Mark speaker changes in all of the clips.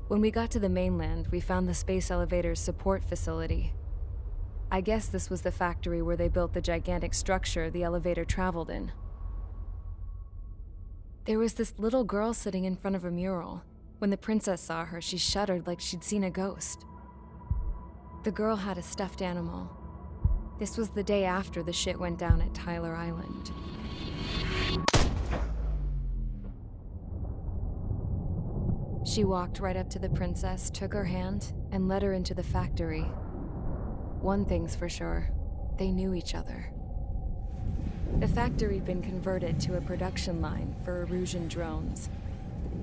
Speaker 1: When we got to the mainland, we found the space elevator's support facility. I guess this was the factory where they built the gigantic structure the elevator traveled in. There was this little girl sitting in front of a mural. When the princess saw her, she shuddered like she'd seen a ghost. The girl had a stuffed animal. This was the day after the shit went down at Tyler Island. She walked right up to the princess, took her hand, and led her into the factory. One thing's for sure, they knew each other. The factory had been converted to a production line for Erusean drones.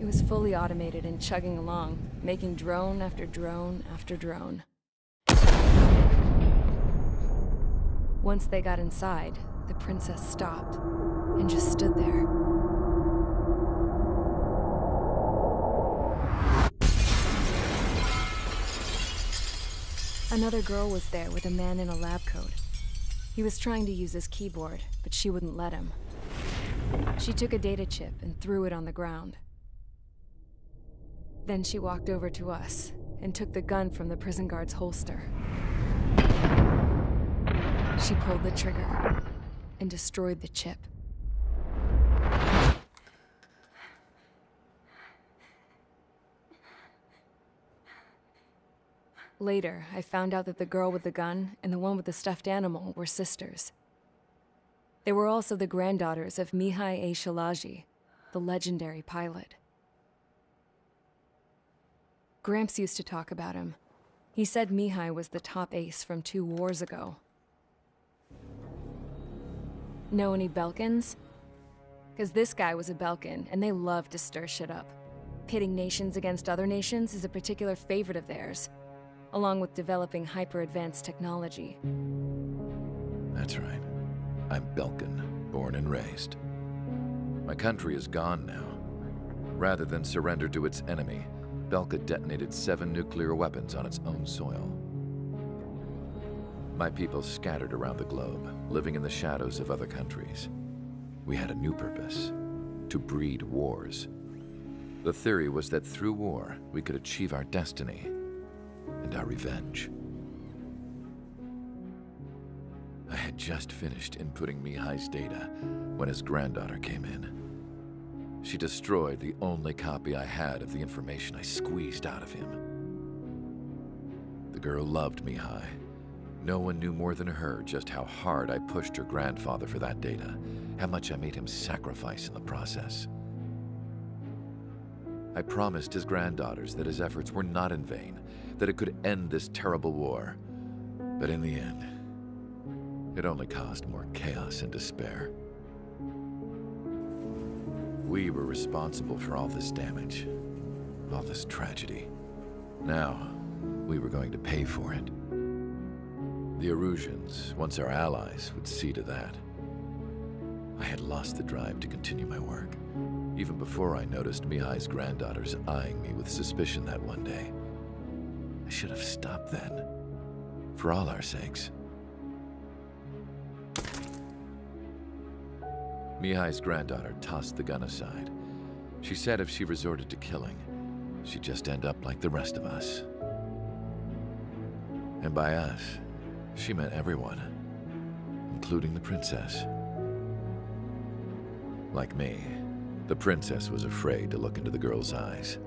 Speaker 1: It was fully automated and chugging along, making drone after drone after drone. Once they got inside, the princess stopped and just stood there. Another girl was there with a man in a lab coat. He was trying to use his keyboard, but she wouldn't let him. She took a data chip and threw it on the ground. Then she walked over to us and took the gun from the prison guard's holster. She pulled the trigger and destroyed the chip. Later, I found out that the girl with the gun and the one with the stuffed animal were sisters. They were also the granddaughters of Mihai A. Shalaji, the legendary pilot. Gramps used to talk about him. He said Mihai was the top ace from 2 wars ago. Know any Belkans? Because this guy was a Belkan, and they love to stir shit up. Pitting nations against other nations is a particular favorite of theirs, along with developing hyper-advanced technology.
Speaker 2: That's right. I'm Belkan, born and raised. My country is gone now. Rather than surrender to its enemy, Belka detonated 7 nuclear weapons on its own soil. My people scattered around the globe, living in the shadows of other countries. We had a new purpose: to breed wars. The theory was that through war, we could achieve our destiny and our revenge. I had just finished inputting Mihai's data when his granddaughter came in. She destroyed the only copy I had of the information I squeezed out of him. The girl loved Mihai. No one knew more than her just how hard I pushed her grandfather for that data, how much I made him sacrifice in the process. I promised his granddaughters that his efforts were not in vain, that it could end this terrible war. But in the end, it only caused more chaos and despair. We were responsible for all this damage, all this tragedy. Now, we were going to pay for it. The Eruseans, once our allies, would see to that. I had lost the drive to continue my work, even before I noticed Mihai's granddaughters eyeing me with suspicion that one day. I should have stopped then, for all our sakes. Mihai's granddaughter tossed the gun aside. She said if she resorted to killing, she'd just end up like the rest of us. And by us, she meant everyone, including the princess. Like me, the princess was afraid to look into the girl's eyes.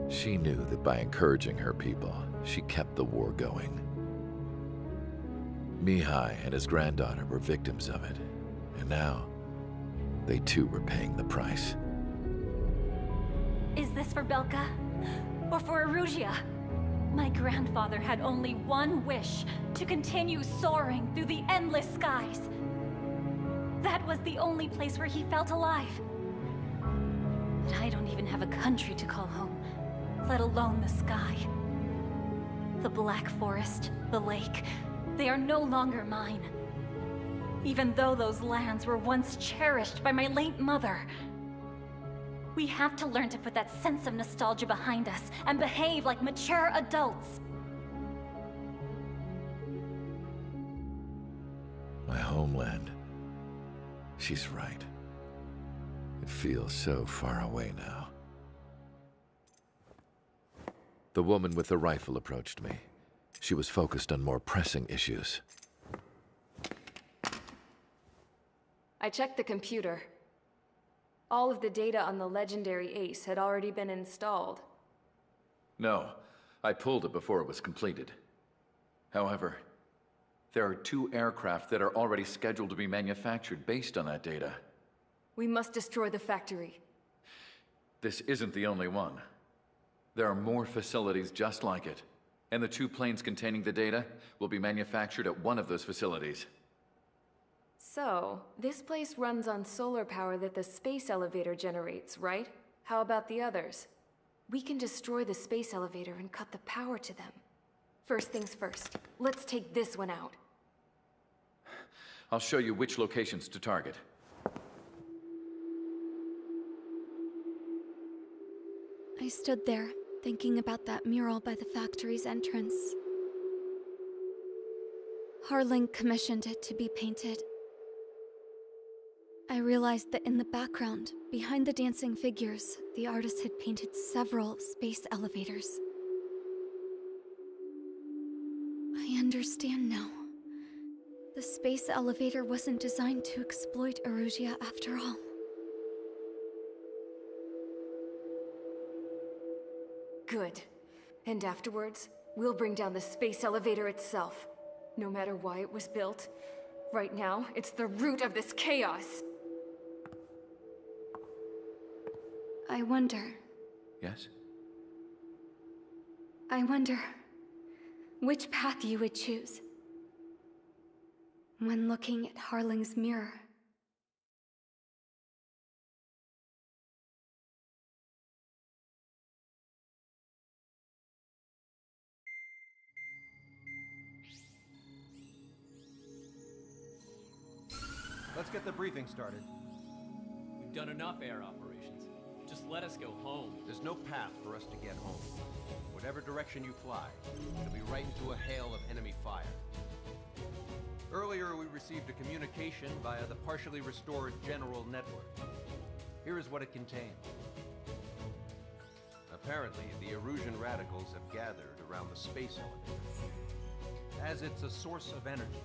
Speaker 2: She knew that by encouraging her people, she kept the war going. Mihai and his granddaughter were victims of it, and now, they too were paying the price.
Speaker 3: Is this for Belka? Or for Erusea? My grandfather had only one wish: to continue soaring through the endless skies. That was the only place where he felt alive. But I don't even have a country to call home, let alone the sky. The Black Forest, the lake, they are no longer mine. Even though those lands were once cherished by my late mother. We have to learn to put that sense of nostalgia behind us and behave like mature adults.
Speaker 2: My homeland. She's right. It feels so far away now. The woman with the rifle approached me. She was focused on more pressing issues.
Speaker 1: I checked the computer. All of the data on the legendary Ace had already been installed.
Speaker 2: No, I pulled it before it was completed. However, there are 2 aircraft that are already scheduled to be manufactured based on that data.
Speaker 1: We must destroy the factory.
Speaker 2: This isn't the only one. There are more facilities just like it, and the 2 planes containing the data will be manufactured at one of those facilities.
Speaker 1: So, this place runs on solar power that the space elevator generates, right? How about the others? We can destroy the space elevator and cut the power to them. First things first, let's take this one out.
Speaker 2: I'll show you which locations to target.
Speaker 4: I stood there, thinking about that mural by the factory's entrance. Harling commissioned it to be painted. I realized that in the background, behind the dancing figures, the artist had painted several space elevators. I understand now. The space elevator wasn't designed to exploit Erusea after all.
Speaker 1: Good. And afterwards, we'll bring down the space elevator itself. No matter why it was built, right now, it's the root of this chaos.
Speaker 4: I wonder
Speaker 2: Yes?
Speaker 4: which path you would choose when looking at Harling's mirror.
Speaker 5: Let's get the briefing started.
Speaker 6: We've done enough air operations. Just let us go home.
Speaker 5: There's no path for us to get home. Whatever direction you fly, it'll be right into a hail of enemy fire. Earlier, we received a communication via the partially restored general network. Here is what it contained. Apparently, the Erusian radicals have gathered around the space elevator, as it's a source of energy.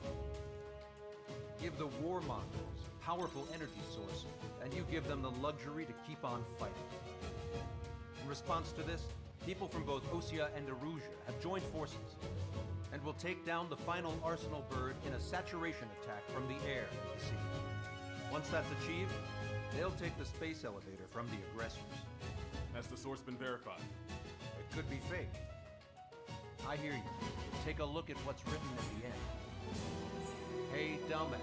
Speaker 5: Give the warmongers a powerful energy source, and you give them the luxury to keep on fighting. In response to this, people from both Erusea and Erusea have joined forces, and will take down the final Arsenal bird in a saturation attack from the air to the sea. Once that's achieved, they'll take the space elevator from the aggressors.
Speaker 7: Has the source been verified?
Speaker 5: It could be fake. I hear you. Take a look at what's written at the end. Hey, dumbass.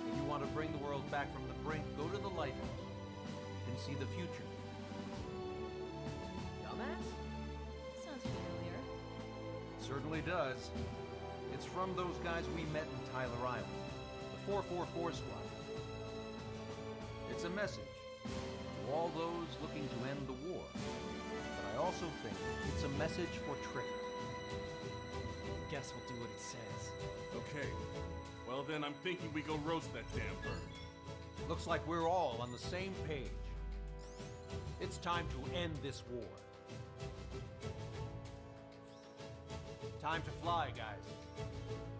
Speaker 5: If you want to bring the world back from the brink, go to the Lighthouse. You can see the future.
Speaker 3: Dumbass? Sounds familiar.
Speaker 5: It certainly does. It's from those guys we met in Tyler Island, the 444 squad. It's a message to all those looking to end the war. But I also think it's a message for traitor.
Speaker 6: Guess we'll do what it says.
Speaker 7: Okay. Well then, I'm thinking we go roast that damn bird.
Speaker 5: Looks like we're all on the same page. It's time to end this war. Time to fly, guys.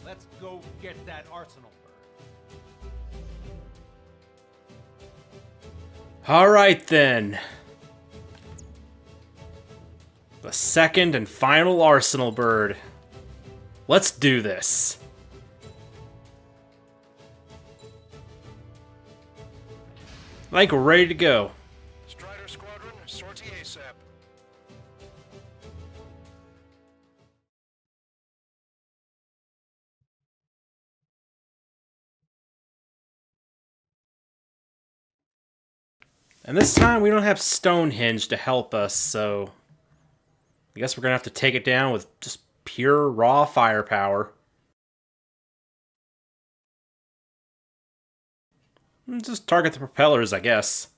Speaker 5: Let's go get that Arsenal bird.
Speaker 8: All right, then. The second and final Arsenal bird. Let's do this. I think we're ready to go.
Speaker 9: Strider Squadron, sortie ASAP.
Speaker 8: And this time we don't have Stonehenge to help us, so I guess we're gonna have to take it down with just pure raw firepower. Just target the propellers, I guess.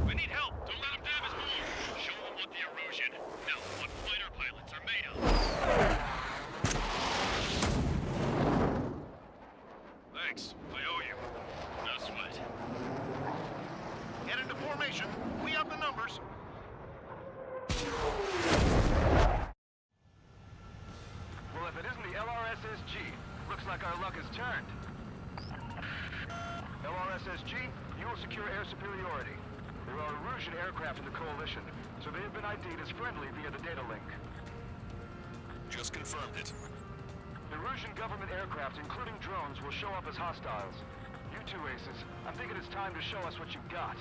Speaker 9: We need help. Don't let them damage more. Show them what the Erusian, no, what fighter pilots are made of.
Speaker 10: like our luck has turned. LRSSG, you will secure air superiority. There are Erusian aircraft in the Coalition, so they have been ID'd as friendly via the data link.
Speaker 9: Just confirmed it.
Speaker 10: Erusian government aircraft, including drones, will show up as hostiles. You two aces, I'm thinking it's time to show us what you've got.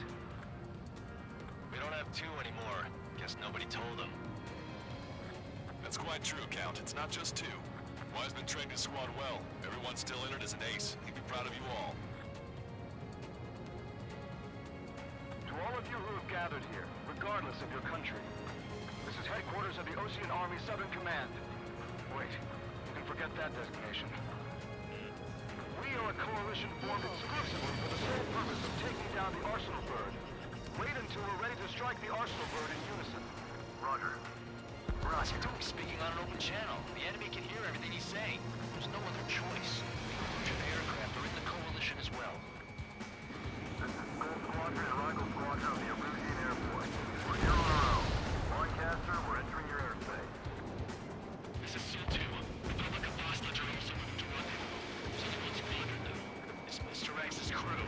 Speaker 9: We don't have two anymore. Guess nobody told them. That's quite true, Count. It's not just two. Wiseman trained his squad well. Everyone's still in it as an ace. He'd be proud of you all.
Speaker 10: To all of you who have gathered here, regardless of your country, this is headquarters of the Ocean Army Southern Command. Wait, you can forget that designation. We are a coalition formed exclusively for the sole purpose of taking down the Arsenal Bird. Wait until we're ready to strike the Arsenal Bird in unison. Roger.
Speaker 11: Ross, you're doing speaking on an open channel. The enemy can hear everything he's saying. There's no other choice. The Erusian aircraft are in the coalition as well.
Speaker 10: This is Gold Squadron and Rival Squadron of the Erusian Air Force. We're here on our own. Broadcaster, we're entering your airspace.
Speaker 9: This is SIL-2. Public Apostles are also moving to rendezvous. Southern Squadron, though.
Speaker 11: It's Mr. X's crew.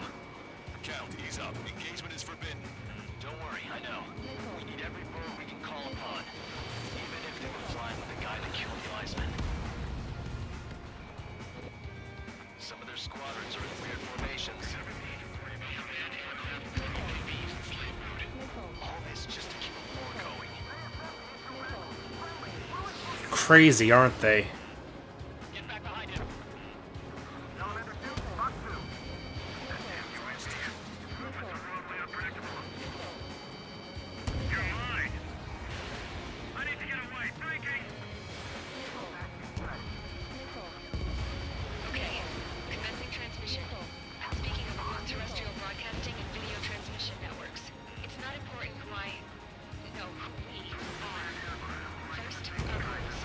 Speaker 9: Count, ease up. Engagement is forbidden.
Speaker 11: Don't worry, I know. We need every bird we can call upon. Even if they were flying with the guy that killed Wiseman. Some of their squadrons are in weird formations. All this just to keep a war going.
Speaker 8: Crazy, aren't they?
Speaker 11: Get back behind him.
Speaker 9: You're mine! I need to get away. Breaking!
Speaker 12: Okay, commencing transmission. I'm speaking of both terrestrial broadcasting and video transmission networks. It's not important who I... No, who we are. First, our goals.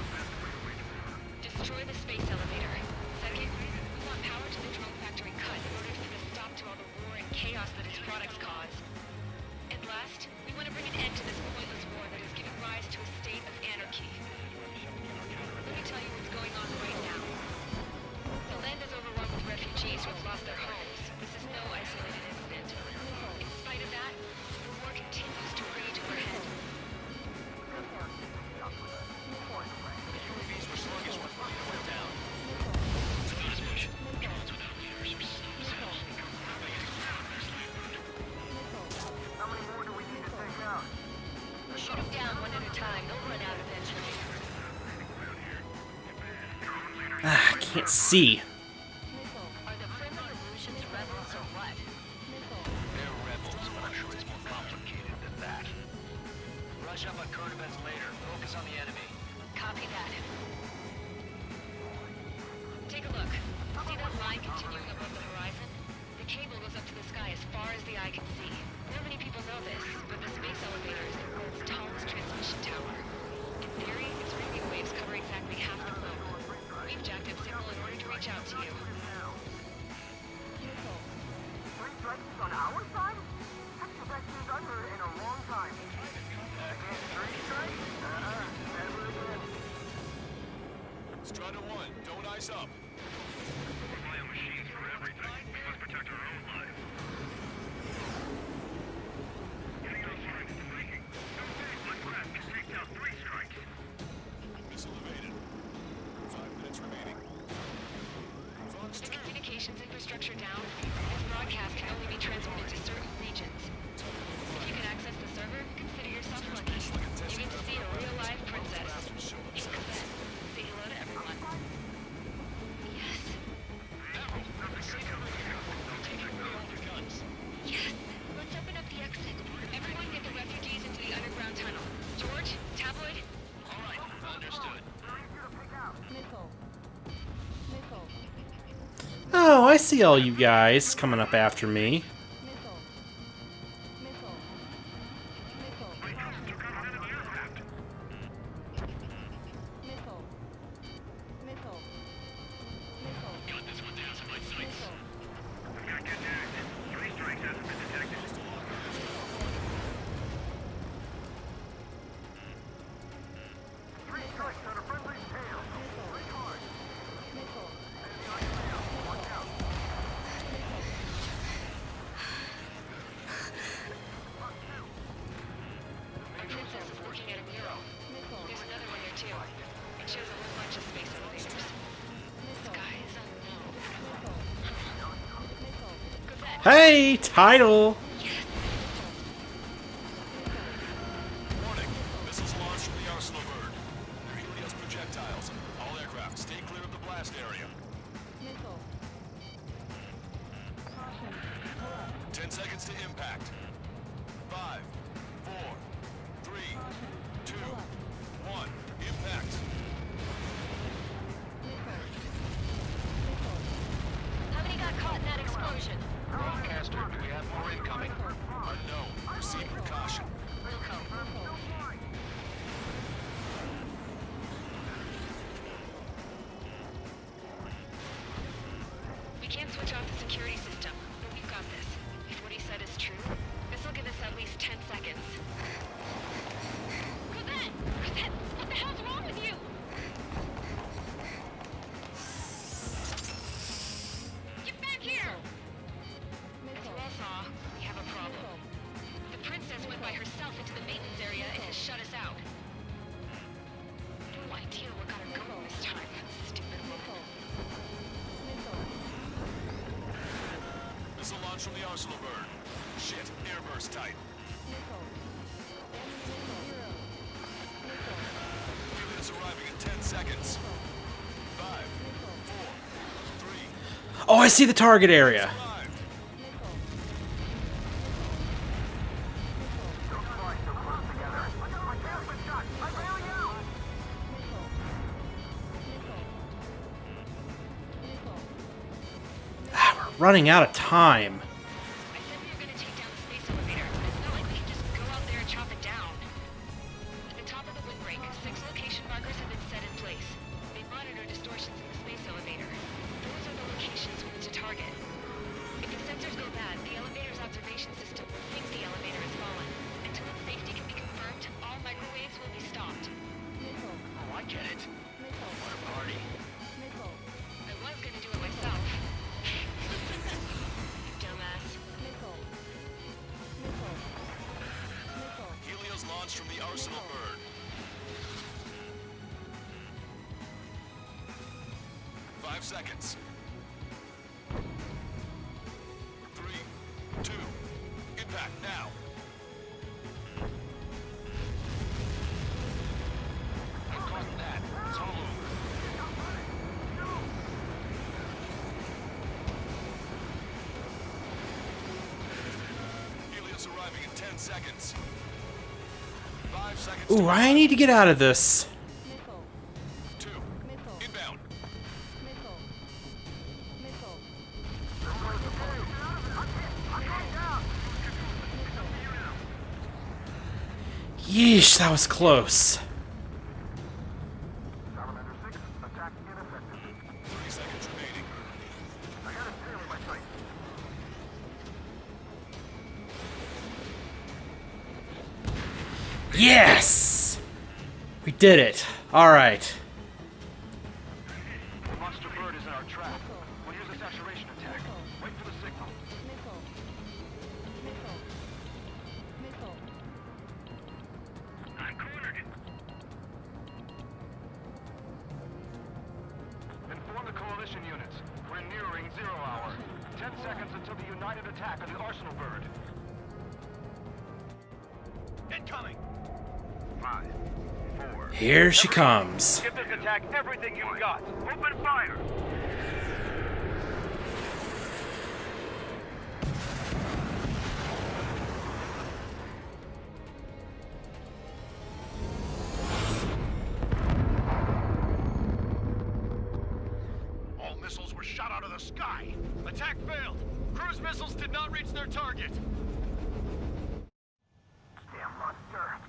Speaker 12: Destroy the space elevator. Second, we want power to the drone factory cut in order to put a stop to all the war and chaos that its products cause. And last, we want to bring an end to this pointless war that is giving rise to a state of anarchy. Let me tell you what's going on right now. The land is overrun with refugees who have lost their homes. This is no isolated incident. In spite of that, the war continues to rage overhead.
Speaker 11: The UAVs were sluggish once the leader went down.
Speaker 9: It's about as much drones without leaders or subs.
Speaker 10: How many more do we need to take out?
Speaker 12: Shoot them down one at a time. They'll run out eventually.
Speaker 8: Ah, I can't see.
Speaker 12: Are the friendly Erusians rebels or what?
Speaker 11: They're rebels, but I'm sure it's more complicated than that. Rush up on current events later. Focus on the enemy.
Speaker 12: Copy that. Take a look. See that line continuing above the horizon? The cable goes up to the sky as far as the eye can see. Not many people know this, but the space elevator is the world's tallest transmission tower. In theory, its radio waves cover exactly half the globe. We've jacked up signal in order to reach out to you.
Speaker 10: Three strikes on our side? That's the best news I've heard in a long time. Again, three strikes? Never again.
Speaker 9: Strider 1, don't ice up.
Speaker 13: We rely on machines for everything. We must protect our own lives. Getting those strikes to breaking. Okay, one craft just takes out 3 strikes.
Speaker 9: Missile evaded. 5 minutes remaining. Fox
Speaker 12: The
Speaker 9: 2.
Speaker 12: communications infrastructure down, this broadcast can only be transmitted to certain regions. If you can access the server, consider yourself lucky. You get to see a real-live princess. In Quebec. Say hello to everyone. Yes. Yes! Let's open up the exit. Everyone get the refugees into the underground tunnel. George, Tabloid?
Speaker 11: All right, understood.
Speaker 8: Oh, I see all you guys coming up after me.
Speaker 9: Got this one down to my sights.
Speaker 13: We got good news. 3 strikes hasn't been detected.
Speaker 10: Three strikes on a friendly tail. Three hard.
Speaker 8: Hey, title!
Speaker 9: Warning. Missiles launched from the Arsenal bird. They're Helios projectiles. All aircraft, stay clear of the blast area. 10 seconds to impact. 5, 4, 3, 2, 1. Impact.
Speaker 12: How many got caught in that explosion?
Speaker 11: Broadcaster, do we have more incoming?
Speaker 9: Unknown. Proceed with caution.
Speaker 12: We can't switch off the security system, but we've got this. If what he said is true, this will give us at least 10 seconds. Cosette! Cosette! What the hell's wrong with you? Get back here! As you all saw, we have a problem. The princess went by herself into the maintenance area and has shut us out. No idea what got her going this time. Stupid woman.
Speaker 9: Missile launch from the Arsenal bird. Shit, airburst type. Helios arriving in 10 seconds. 5, 4, 3.
Speaker 8: Oh, I see the target area.
Speaker 9: Arrived.
Speaker 8: Ah, we're running out of time.
Speaker 12: I said we were gonna take down the space elevator, but it's not like we can just go out there and chop it down. At the top of the windbreak, 6 location markers have been set in place. They monitor distortions in the space elevator. Those are the locations we need to target. If the sensors go bad, the elevator's observation system will think the elevator has fallen. Until its safety can be confirmed, all microwaves will be stopped.
Speaker 11: Oh, I get it. What a party.
Speaker 12: I was gonna do it myself. Dumbass.
Speaker 9: Helios launched from the Arsenal bird. 5 seconds. 3, 2. Impact now.
Speaker 11: I'm caught that. It's all over.
Speaker 9: Helios arriving in 10 seconds. 5 seconds.
Speaker 8: Ooh, I need to get out of this.
Speaker 9: 2. Inbound.
Speaker 8: Yeesh, that was close.
Speaker 10: Salamander 6, attack ineffective.
Speaker 9: 30 seconds remaining.
Speaker 10: I got a tail in my sight.
Speaker 8: Yes! We did it. Alright.
Speaker 10: The monster bird is in our trap. We'll use a saturation attack. Wait for the signal.
Speaker 13: I'm cornered.
Speaker 10: Inform the coalition units. We're nearing 0 hour. 10 seconds until the united attack of the Arsenal bird.
Speaker 9: Incoming.
Speaker 10: 5, 4.
Speaker 8: Here she comes.
Speaker 10: Give this attack everything you've got.
Speaker 13: Open fire.
Speaker 9: All missiles were shot out of the sky. Attack failed. Cruise missiles did not reach their target.
Speaker 10: Damn monster.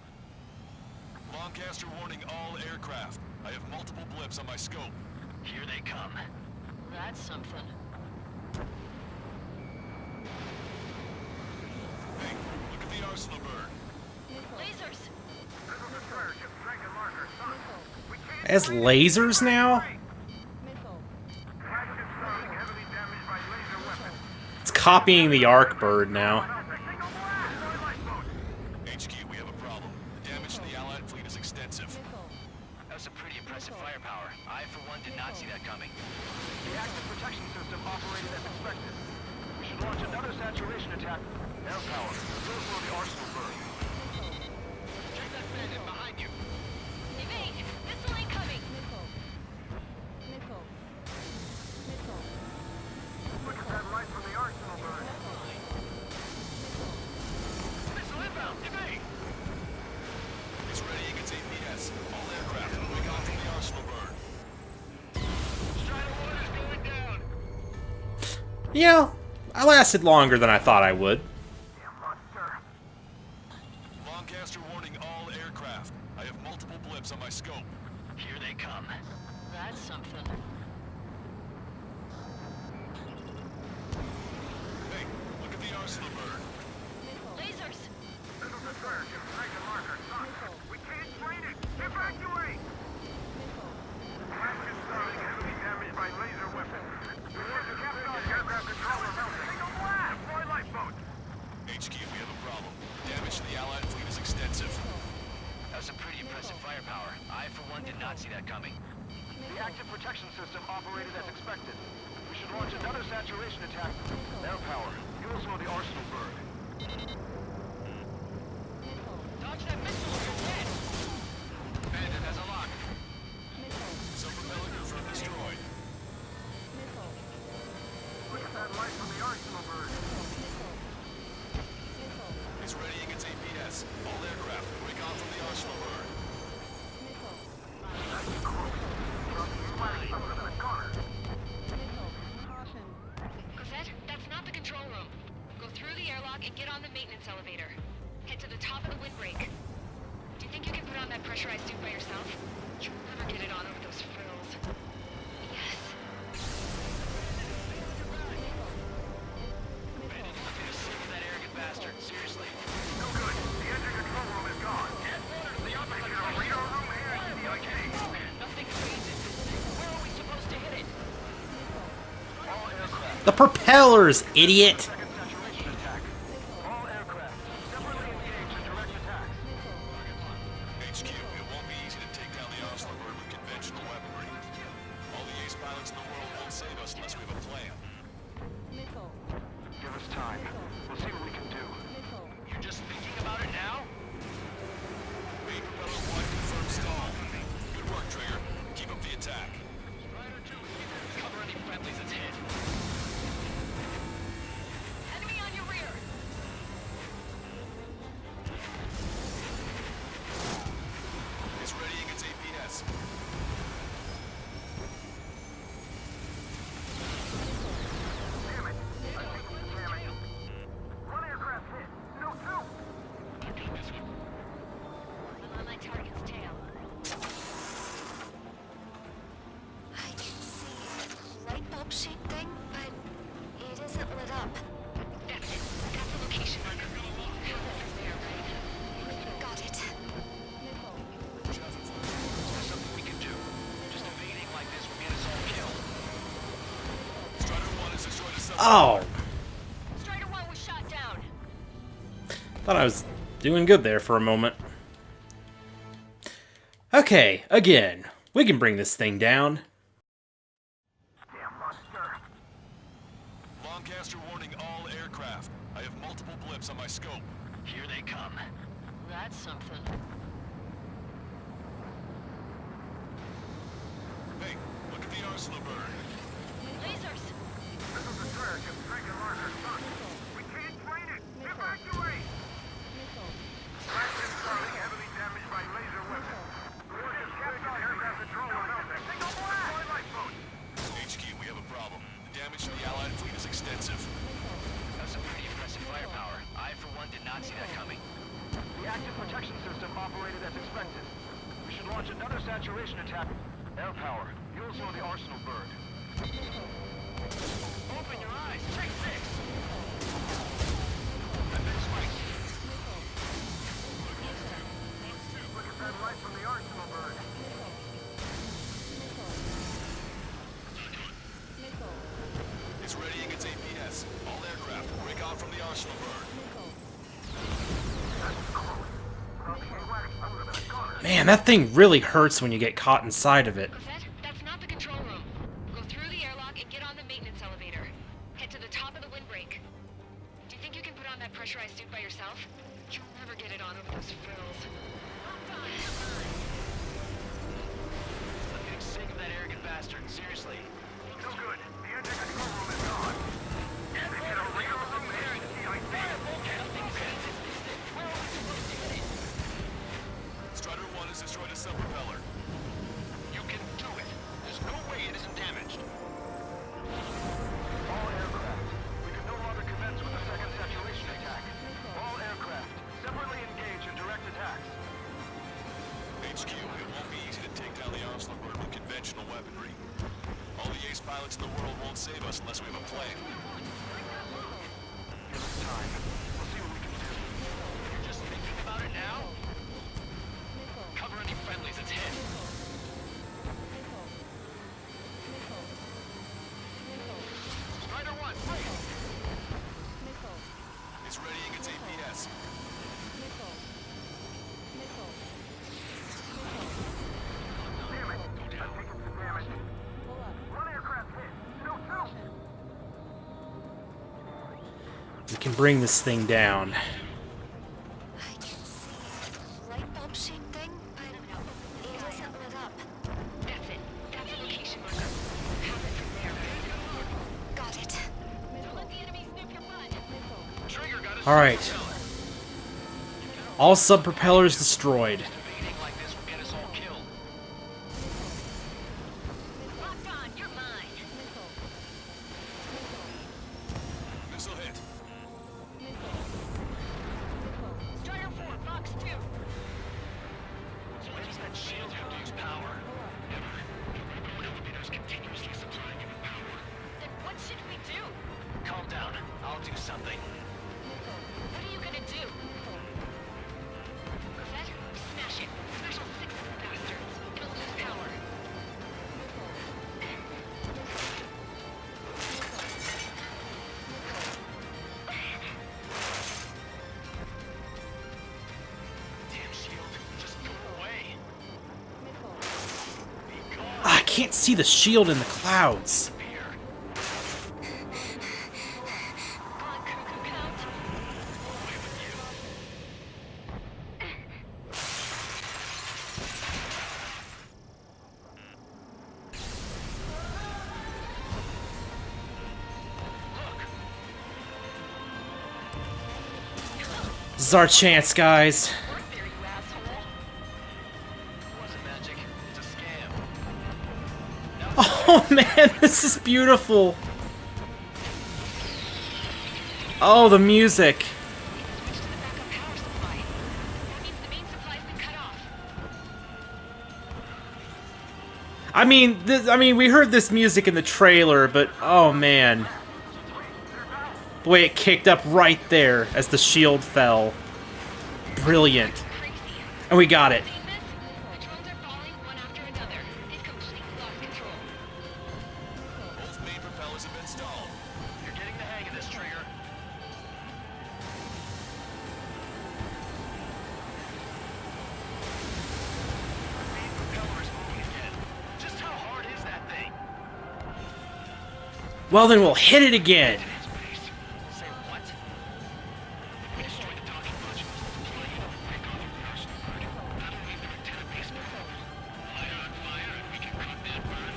Speaker 9: Lancaster warning all aircraft. I have multiple blips on my scope.
Speaker 11: Here they come.
Speaker 12: That's something.
Speaker 9: Hey, look at the Arsenal bird.
Speaker 12: Lasers!
Speaker 8: It has lasers now? It's copying the Arc Bird now.
Speaker 9: HQ, we have a problem. The damage to the Allied fleet is extensive.
Speaker 11: That was some pretty impressive firepower. I, for one, did not see that coming.
Speaker 10: The active protection system operated as expected. We should should launch another saturation attack. Air power. You'll slow the arsenal burn.
Speaker 11: Check that bandit behind you.
Speaker 12: Evade! Missile incoming!
Speaker 10: Look at that light from the arsenal burn.
Speaker 11: Missile inbound. Evade!
Speaker 9: It's ready against APS. All aircraft, break off from the arsenal burn.
Speaker 11: Strider 1 is going down.
Speaker 8: Yeah, I lasted longer than I thought I would.
Speaker 9: Lancaster warning all aircraft. I have multiple blips on my scope.
Speaker 11: Here they come. That's something.
Speaker 9: Hey, look at the arsenal burn.
Speaker 12: Lasers!
Speaker 10: This is the surge. Strike and marker. We can't train it. Evacuate! Blast is starting. Heavily damaged by laser weapons. Aircraft controller melting. Single blast! Deploy lifeboats.
Speaker 9: HQ, we have a problem. Damage to the Allied fleet is extensive.
Speaker 11: That's some pretty impressive firepower. I, for one, did not see that coming.
Speaker 10: The active protection system operated as expected. We should launch another saturation attack. Air power. You will slow the arsenal burn.
Speaker 11: Dodge that missile or you're dead. Bandit has a lock.
Speaker 9: Some propeller confirmed destroyed.
Speaker 10: Look at that light from the arsenal burn.
Speaker 9: It's ready against APS. All aircraft, break off from the arsenal burn.
Speaker 12: Cosette, that's not the control room. Go through the airlock and get on the maintenance elevator. Head to the top of the windbreak. Do you think you can put on that pressurized suit by yourself? You'll never get it on with those frills. Yes.
Speaker 11: Bandit, nothing to see with that arrogant bastard. Seriously.
Speaker 10: No good. The engine control room is gone.
Speaker 11: Get water to the upper
Speaker 10: Radar room here is the IT.
Speaker 11: Nothing feeds it. Where are we supposed to hit it?
Speaker 10: All aircraft.
Speaker 8: The propellers, idiot!
Speaker 10: Second saturation attack. All aircraft. Separately engaged in direct attacks.
Speaker 9: HQ, it won't be easy to take down the arsenal burn with conventional weaponry. All the ace pilots in the world won't save us unless we have a plan.
Speaker 10: Give us time. We'll see what we can do.
Speaker 11: You're just thinking about it now?
Speaker 9: Main propeller 1 confirmed stall. Good work, Trigger. Keep up the attack.
Speaker 11: Strider 2, cover any friendlies that's hit.
Speaker 12: Enemy on your rear!
Speaker 9: It's ready against APS.
Speaker 10: Damn it. I think we can jam it. One aircraft hit. No, two.
Speaker 12: I'm on my target's tail. I can see a light bulb shaped thing, but it isn't lit up. That's it. That's the location marker. Have it from there, right? Got it.
Speaker 11: There's something we can do. Just evading like this will get us all killed.
Speaker 9: Strider 1 has destroyed a submarine.
Speaker 8: Oh,
Speaker 12: Strider 1 was shot down.
Speaker 8: thought I was doing good there for a moment. Okay, again, we can bring this thing down.
Speaker 10: Damn monster.
Speaker 9: Lancaster warning all aircraft. I have multiple blips on my scope.
Speaker 11: Here they come. That's something.
Speaker 9: Hey, look at the arsenal burn.
Speaker 12: Lasers!
Speaker 10: This is the surge. Strike and marker. We can't train it. Evacuate! Blast is starting. Heavily damaged by laser weapons. Aircraft controller melting. Single blast! Deploy lifeboats.
Speaker 9: HQ, we have a problem. The damage to the Allied fleet is extensive.
Speaker 11: That's some pretty impressive firepower. I, for one, did not see that coming.
Speaker 10: The active protection system operated as expected. We should launch another saturation attack. Air power. You'll slow the arsenal burn.
Speaker 11: Open your eyes. Check 6. I've been spiked.
Speaker 10: Look at that light from the arsenal burn.
Speaker 9: It's ready against APS. All aircraft, break off from the arsenal burn.
Speaker 8: Man, that thing really hurts when you get caught inside of it.
Speaker 12: Cosette, that's not the control room. Go through the airlock and get on the maintenance elevator. Head to the top of the windbreak.
Speaker 9: pilots in the world won't save us unless we have a plan.
Speaker 10: Give us time. We'll see what we can do.
Speaker 11: You're just thinking about it now? Cover any friendlies, it's hit.
Speaker 9: Strider 1, freeze! It's readying its APS.
Speaker 10: Damn it. I've taken some damage. One aircraft hit. No, two.
Speaker 8: We can bring this thing down.
Speaker 12: I can see a light bulb shaped thing, but it isn't lit up.
Speaker 11: That's it. That's a location marker. Have it from there.
Speaker 12: Got it.
Speaker 3: Don't let the enemy snoop your butt.
Speaker 11: Trigger got us.
Speaker 8: Alright. All sub-propellers destroyed.
Speaker 11: Debating like this will get us all killed.
Speaker 3: Locked on, you're mine.
Speaker 9: Missile hit.
Speaker 3: Strider 4, Fox 2.
Speaker 11: So when does that shield have to use power? Never. The elevator's continuously supplying it with power.
Speaker 3: Then what should we do?
Speaker 11: Calm down. I'll do something.
Speaker 3: What are you gonna do?
Speaker 11: Rosette, smash it. Special 6 bastards. It'll lose power. Damn shield. Just go away. Be gone.
Speaker 8: I can't see the shield in the clouds.
Speaker 11: Here.
Speaker 3: Come on, Cuckoo Count.
Speaker 11: Away with you.
Speaker 8: This is our chance, guys.
Speaker 3: Work there, you asshole.
Speaker 11: It wasn't magic. It's a scam.
Speaker 8: Oh man, this is beautiful. Oh, the music.
Speaker 11: Switch to the backup power supply. That means the main supply's been cut off.
Speaker 8: I mean, we heard this music in the trailer, but oh man. The way it kicked up right there as the shield fell. Brilliant.
Speaker 11: Crazy.
Speaker 8: And we got it.
Speaker 11: Seen this? The drones are falling one after another. They've completely lost control.
Speaker 9: Both main propellers have been stalled.
Speaker 11: You're getting the hang of this, Trigger. Main propeller is moving again. Just how hard is that thing?
Speaker 8: Well, then we'll hit it again.
Speaker 11: Its base. Say what? We destroy the docking modules. Deploy Iido and break off your arsenal guard. That'll leave the antenna base back. Fire on fire and we can cut that burn.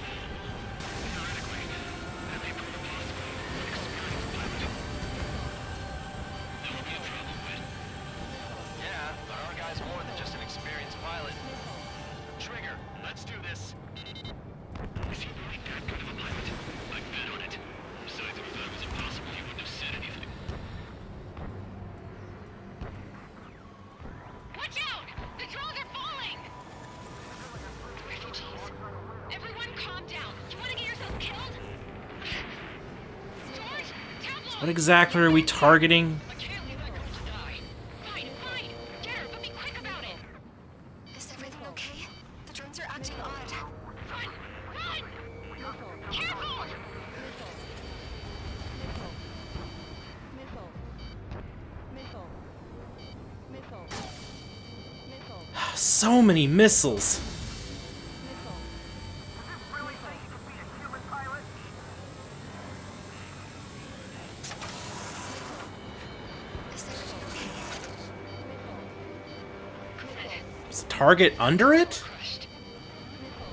Speaker 11: Theoretically, that may prove impossible for an experienced pilot. There will be a trouble, but... Yeah, but our guy's more than just an experienced pilot. Trigger, let's do this. Is he really that good of a pilot? I bet on it. Besides, if he thought it was impossible, he wouldn't have said anything.
Speaker 3: Watch out! The drones are falling!
Speaker 12: Refugees. Everyone calm down. You want to get yourself killed?
Speaker 3: George, Tableau!
Speaker 8: What exactly are we targeting?
Speaker 11: I can't leave that girl to die.
Speaker 3: Fine, fine. Get her, but be quick about it.
Speaker 12: Is everything okay? The drones are acting odd.
Speaker 3: Run! Run! Careful!
Speaker 8: So many missiles.
Speaker 10: Really think you could beat a human pilot?
Speaker 12: Is everything okay?
Speaker 8: Is the target under it?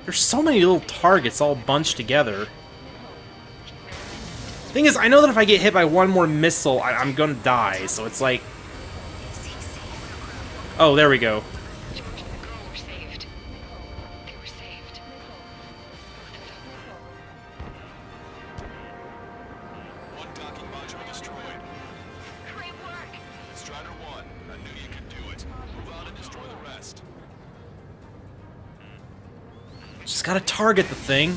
Speaker 8: There's so many little targets all bunched together. Thing is, I know that if I get hit by one more missile, I'm gonna die, so it's like... Oh, there we go.
Speaker 11: George and the girl were saved. They were saved.
Speaker 9: One docking module destroyed.
Speaker 3: Great work!
Speaker 9: Strider 1, I knew you could do it. Move out and destroy the rest.
Speaker 8: Just gotta target the thing.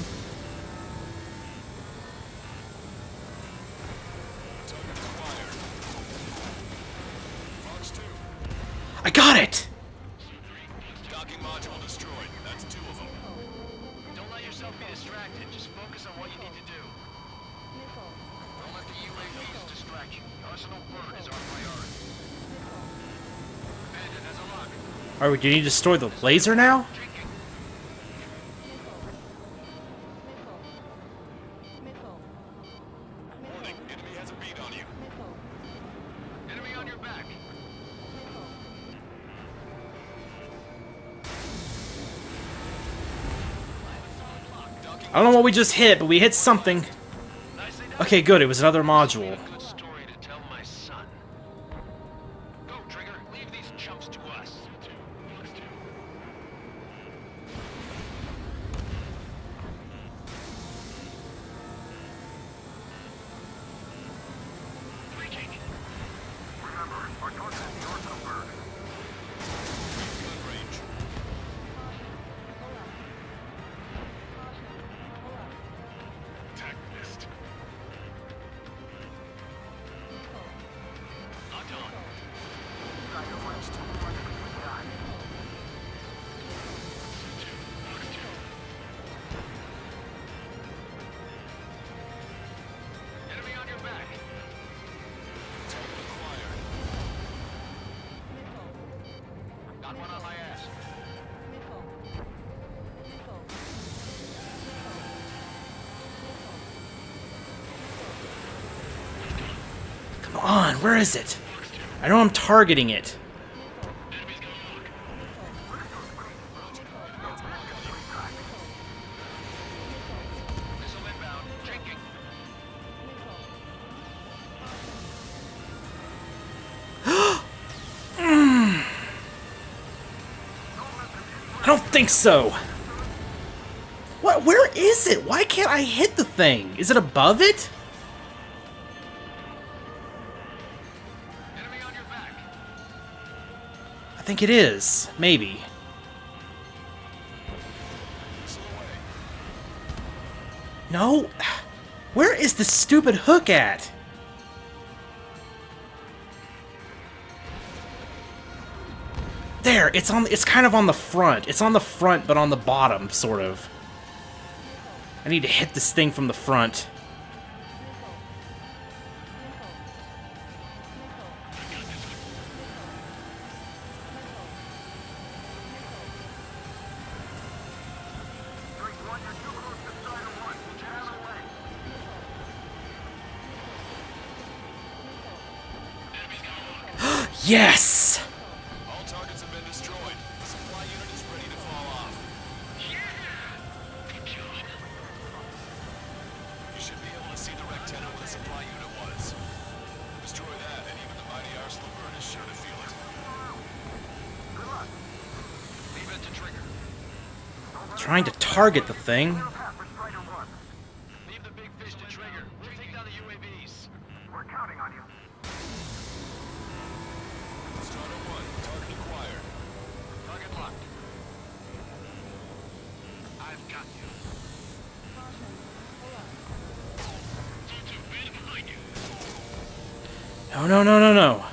Speaker 11: be distracted. Just focus on what you need to do. Don't let the UAVs distract you. The Arsenal bird is our priority. Bandit has a lock.
Speaker 8: Alright, do you need to destroy the laser now?
Speaker 9: Warning, enemy has a bead on you.
Speaker 11: Enemy on your back.
Speaker 8: I don't know what we just hit, but we hit something. Okay, good. It was another module.
Speaker 11: Good story to tell my son. Go, Trigger. Leave these chumps to us.
Speaker 10: Remember, our target is the Arsenal bird.
Speaker 9: Good range. Attack missed.
Speaker 11: Locked on. Enemy on your back.
Speaker 9: Target acquired.
Speaker 11: Got one on my ass.
Speaker 8: Come on, where is it? I know I'm targeting it.
Speaker 11: Missile inbound. Drinking.
Speaker 8: I don't think so. What? Where is it? Why can't I hit the thing? Is it above it?
Speaker 11: Enemy on your back.
Speaker 8: I think it is. Maybe. No? Where is the stupid hook at? There, it's on. It's kind of on the front. It's on the front, but on the bottom, sort of. I need to hit this thing from the front. Yes!
Speaker 9: All targets have been destroyed. The supply unit is ready to fall off. You should be able to see the rectangle where the supply unit was. Destroy that, and even the mighty Arsenal bird is sure to feel it.
Speaker 11: Leave it to Trigger.
Speaker 8: Trying to target the thing.
Speaker 11: Leave the big fish to Trigger. We'll take down the UAVs.
Speaker 10: We're counting on you.
Speaker 9: Strider 1, target acquired.
Speaker 11: Target locked. I've got you.
Speaker 8: No, no, no, no, no.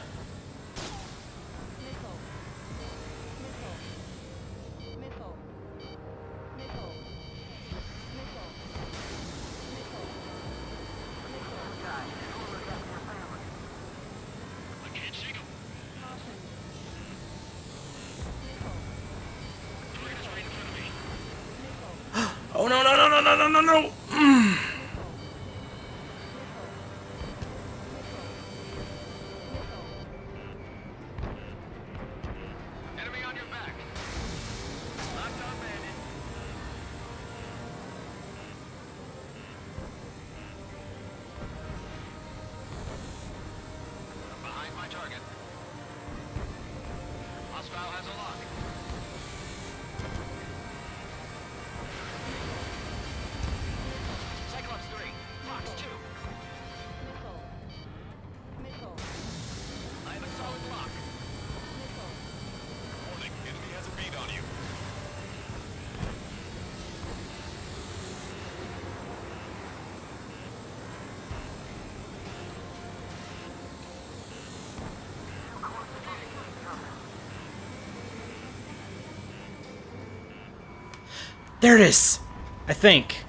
Speaker 8: Oh no, no, no, no, no, no, no, no!
Speaker 11: Enemy on your back. Locked on, bandit. I'm behind my target. Hostile has a lock. Cyclops 3, Fox 2. I have a solid lock.
Speaker 9: Warning, enemy has a bead on you.
Speaker 8: There it is! I think.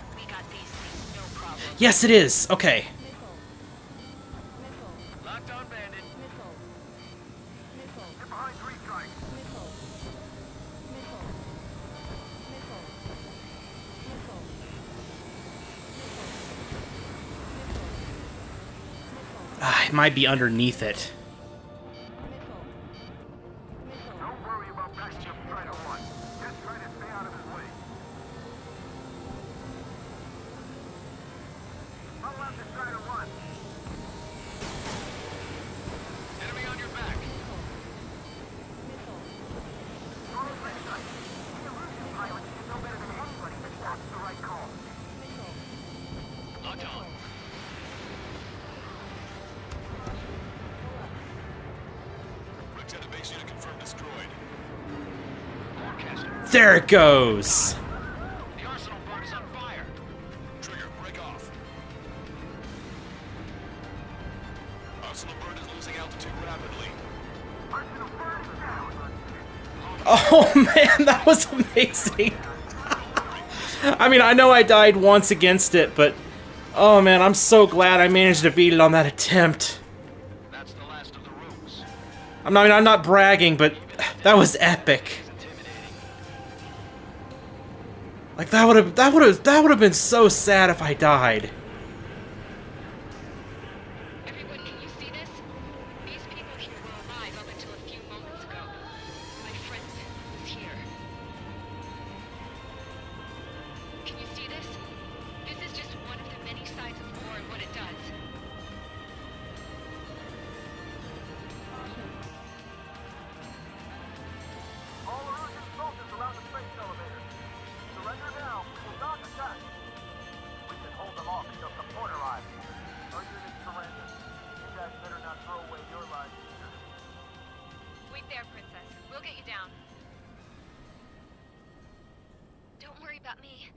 Speaker 8: Yes, it is. Okay.
Speaker 11: Locked on bandit.
Speaker 10: Get behind three strikes.
Speaker 8: It might be underneath it.
Speaker 10: Don't worry about Bastion Strider 1. Just try to stay out of his way. Follow after Strider 1.
Speaker 11: Enemy on your back.
Speaker 10: Follow three strikes. The Erusean pilot should know better than anybody that that's the right call.
Speaker 11: Locked on.
Speaker 9: Lieutenant base unit confirmed destroyed.
Speaker 11: Forecasting.
Speaker 8: There it goes.
Speaker 11: The arsenal bird is on fire.
Speaker 9: Trigger, break off. Arsenal bird is losing altitude rapidly.
Speaker 10: Arsenal bird is down.
Speaker 8: Oh man, that was amazing. I mean, I know I died once against it, but oh man, I'm so glad I managed to beat it on that attempt.
Speaker 11: That's the last of the rooms.
Speaker 8: I'm not bragging, but that was epic. Like that would have been so sad if I died.
Speaker 12: Everyone, can you see this? These people here were alive up until a few moments ago. My friend was here. Can you see this? This is just one of the many sides of war and what it does.
Speaker 10: All Erusean soldiers around the space elevator. Surrender now. We will not attack. We can hold them off until support arrives. Our units surrender. You guys better not throw away your lives either.
Speaker 12: Wait there, Princess. We'll get you down. Don't worry about me.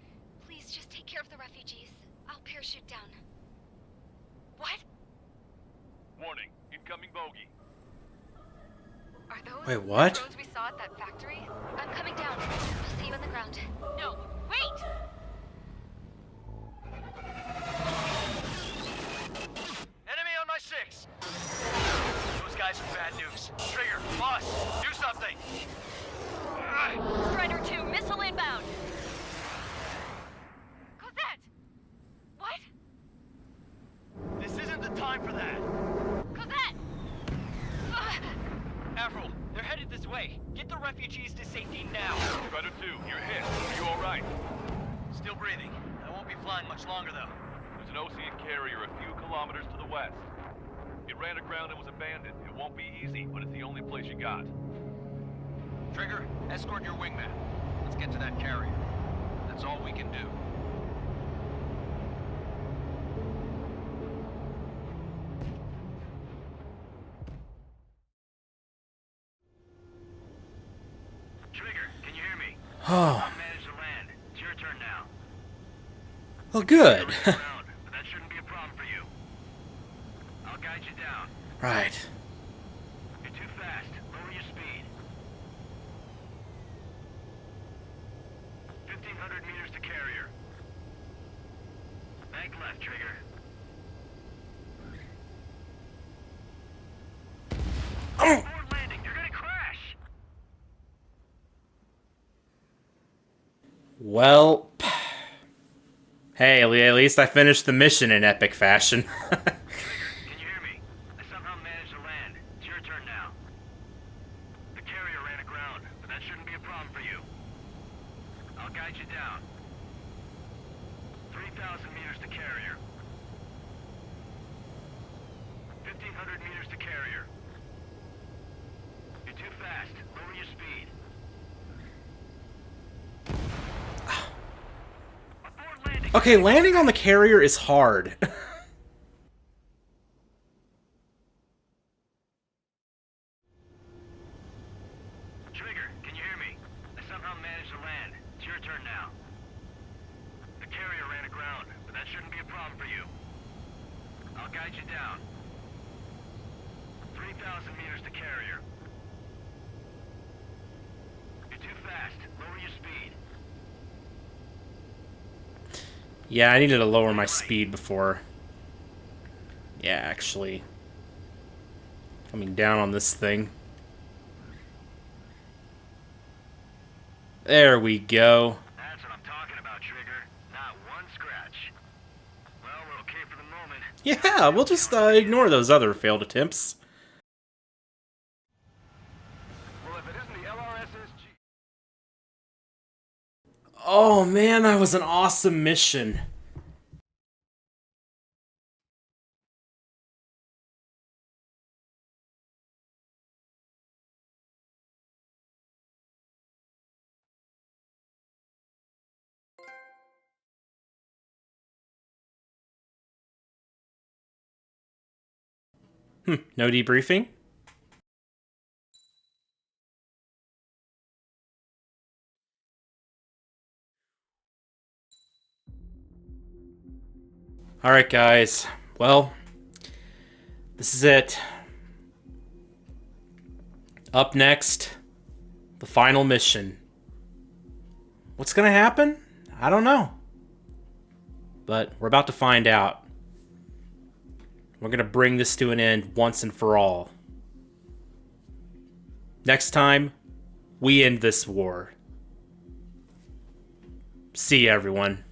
Speaker 12: Please just take care of the refugees. I'll parachute down. What?
Speaker 9: Warning, incoming bogey.
Speaker 12: Are those
Speaker 8: Wait, what?
Speaker 12: drones we saw at that factory? I'm coming down. I'll see you on the ground. No, wait!
Speaker 11: Enemy on my 6. Those guys are bad news. Trigger, boss, do something.
Speaker 3: Strider 2, missile inbound.
Speaker 12: Cosette! What?
Speaker 11: This isn't the time for that.
Speaker 12: Cosette!
Speaker 11: Avril, they're headed this way. Get the refugees to safety now.
Speaker 9: Strider 2, you're hit. Are you alright?
Speaker 11: Still breathing. I won't be flying much longer, though.
Speaker 9: There's an Ocean carrier a few kilometers to the west. It ran aground and was abandoned. It won't be easy, but it's the only place you got.
Speaker 5: Trigger, escort your wingman. Let's get to that carrier. That's all we can do.
Speaker 11: Trigger, can you hear me?
Speaker 8: Oh,
Speaker 11: I managed to land. It's your turn now.
Speaker 8: well, good.
Speaker 11: Ground, but that shouldn't be a problem for you. I'll guide you down.
Speaker 8: Right.
Speaker 11: You're too fast. Lower your speed. 1,500 meters to carrier. Bank left, Trigger. Forward landing. You're gonna crash.
Speaker 8: Well, hey, at least I finished the mission in epic fashion.
Speaker 11: Trigger, can you hear me? I somehow managed to land. It's your turn now. The carrier ran aground, but that shouldn't be a problem for you. I'll guide you down. 3,000 meters to carrier. 1,500 meters to carrier. You're too fast. Lower your speed. Abort landing.
Speaker 8: Okay, landing on the carrier is hard.
Speaker 11: Trigger, can you hear me? I somehow managed to land. It's your turn now. The carrier ran aground, but that shouldn't be a problem for you. I'll guide you down. 3,000 meters to carrier. You're too fast. Lower your speed.
Speaker 8: Yeah, I needed to lower my speed before. Yeah, actually. Coming down on this thing. There we go.
Speaker 13: That's what I'm talking about, Trigger. Not one scratch. Well, we're okay for the moment.
Speaker 8: Yeah, we'll just ignore those other failed attempts.
Speaker 10: Well, if it isn't the LRSSG...
Speaker 8: Oh man, that was an awesome mission. No debriefing? Alright guys, well, this is it. Up next, the final mission. What's gonna happen? I don't know. But we're about to find out. We're gonna bring this to an end once and for all. Next time, we end this war. See you, everyone.